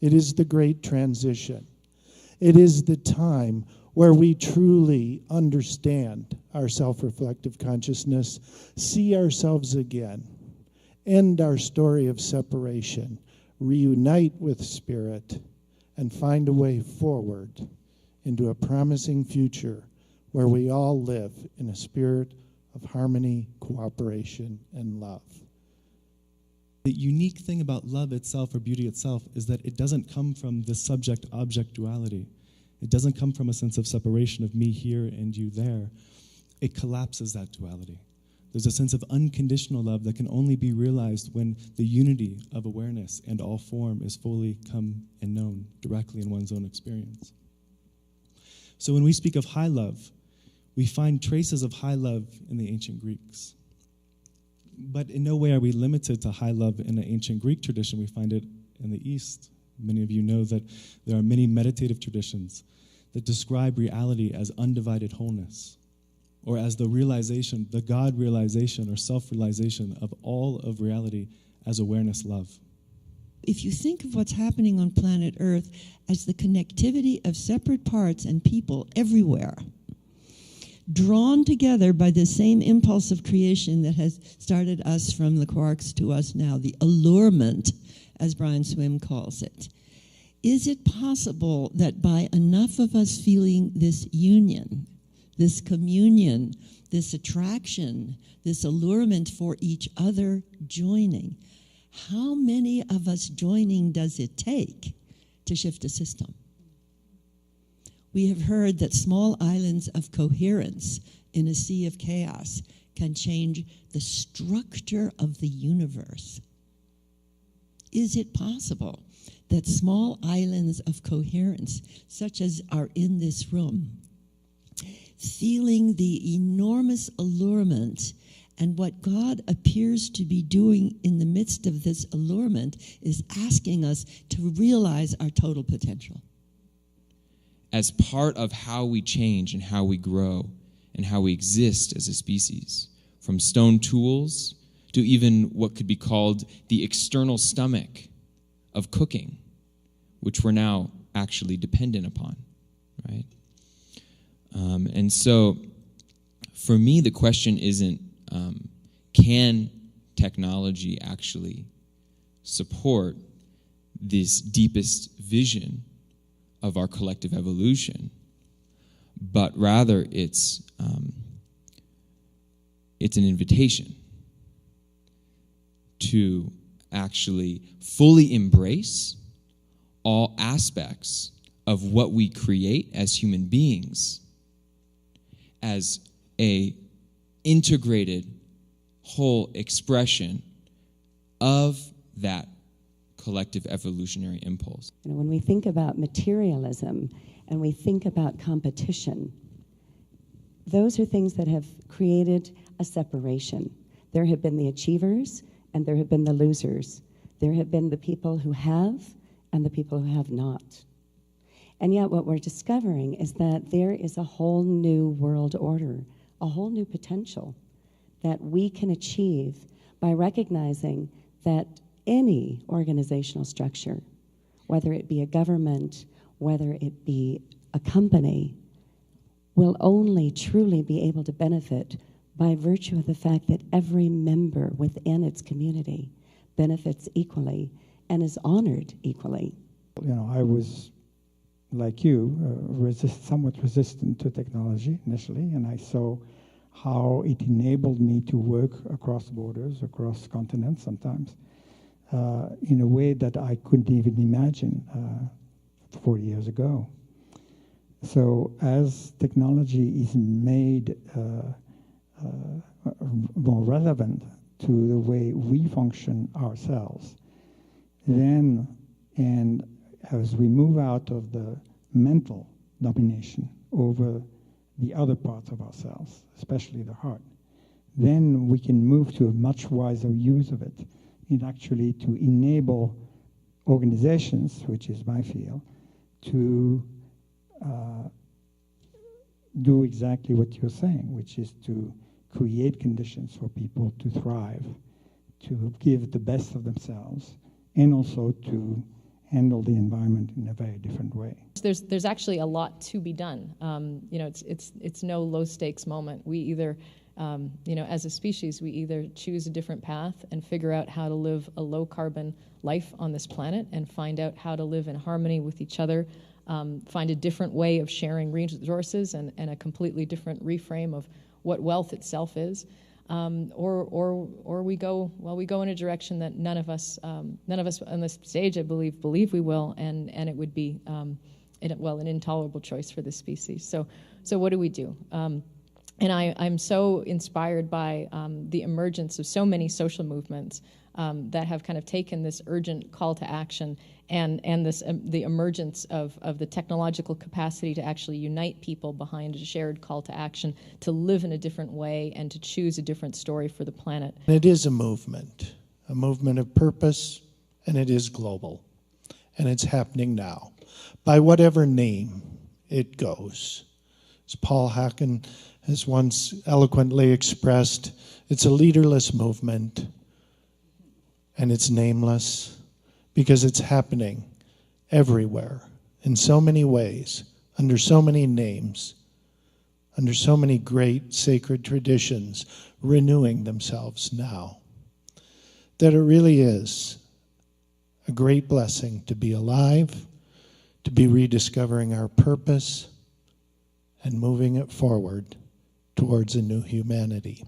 It is the great transition. It is the time where we truly understand our self-reflective consciousness, see ourselves again, end our story of separation, reunite with Spirit, and find a way forward into a promising future where we all live in a spirit of harmony, cooperation, and love. The unique thing about love itself or beauty itself is that it doesn't come from the subject-object duality. It doesn't come from a sense of separation of me here and you there. It collapses that duality. There's a sense of unconditional love that can only be realized when the unity of awareness and all form is fully come and known directly in one's own experience. So when we speak of high love, we find traces of high love in the ancient Greeks. But in no way are we limited to high love in the ancient Greek tradition. We find it in the East. Many of you know that there are many meditative traditions that describe reality as undivided wholeness, or as the realization, the God realization or self-realization of all of reality as awareness love. If you think of what's happening on planet Earth as the connectivity of separate parts and people everywhere, drawn together by the same impulse of creation that has started us from the quarks to us now, the allurement, as Brian Swim calls it. Is it possible that by enough of us feeling this union, this communion, this attraction, this allurement for each other joining, how many of us joining does it take to shift a system? We have heard that small islands of coherence in a sea of chaos can change the structure of the universe. Is it possible that small islands of coherence, such as are in this room, feeling the enormous allurement, and what God appears to be doing in the midst of this allurement is asking us to realize our total potential? As part of how we change and how we grow and how we exist as a species, from stone tools to even what could be called the external stomach of cooking, which we're now actually dependent upon, right? And so, for me, the question isn't, can technology actually support this deepest vision of our collective evolution, but rather it's an invitation to actually fully embrace all aspects of what we create as human beings as a integrated whole expression of that collective evolutionary impulse. You know, when we think about materialism and we think about competition, those are things that have created a separation. There have been the achievers and there have been the losers. There have been the people who have and the people who have not. And yet what we're discovering is that there is a whole new world order, a whole new potential that we can achieve by recognizing that any organizational structure, whether it be a government, whether it be a company, will only truly be able to benefit by virtue of the fact that every member within its community benefits equally and is honored equally. You know, I was, like you, somewhat resistant to technology initially, and I saw how it enabled me to work across borders, across continents sometimes, in a way that I couldn't even imagine 40 years ago. So as technology is made more relevant to the way we function ourselves, then, and as we move out of the mental domination over the other parts of ourselves, especially the heart, then we can move to a much wiser use of it, in actually to enable organizations, which is my field, to do exactly what you're saying, which is to create conditions for people to thrive, to give the best of themselves, and also to handle the environment in a very different way. There's actually a lot to be done. It's no low stakes moment. We either, as a species, we either choose a different path and figure out how to live a low carbon life on this planet and find out how to live in harmony with each other, find a different way of sharing resources and a completely different reframe of what wealth itself is. Or we go in a direction that none of us on this stage, I believe we will, and it would be an intolerable choice for this species. So what do we do? And I'm so inspired by the emergence of so many social movements that have kind of taken this urgent call to action and this the emergence of the technological capacity to actually unite people behind a shared call to action to live in a different way and to choose a different story for the planet. It is a movement of purpose, and it is global. And it's happening now, by whatever name it goes. As Paul Hacken has once eloquently expressed, it's a leaderless movement, and it's nameless because it's happening everywhere in so many ways, under so many names, under so many great sacred traditions renewing themselves now, that it really is a great blessing to be alive, to be rediscovering our purpose and moving it forward towards a new humanity.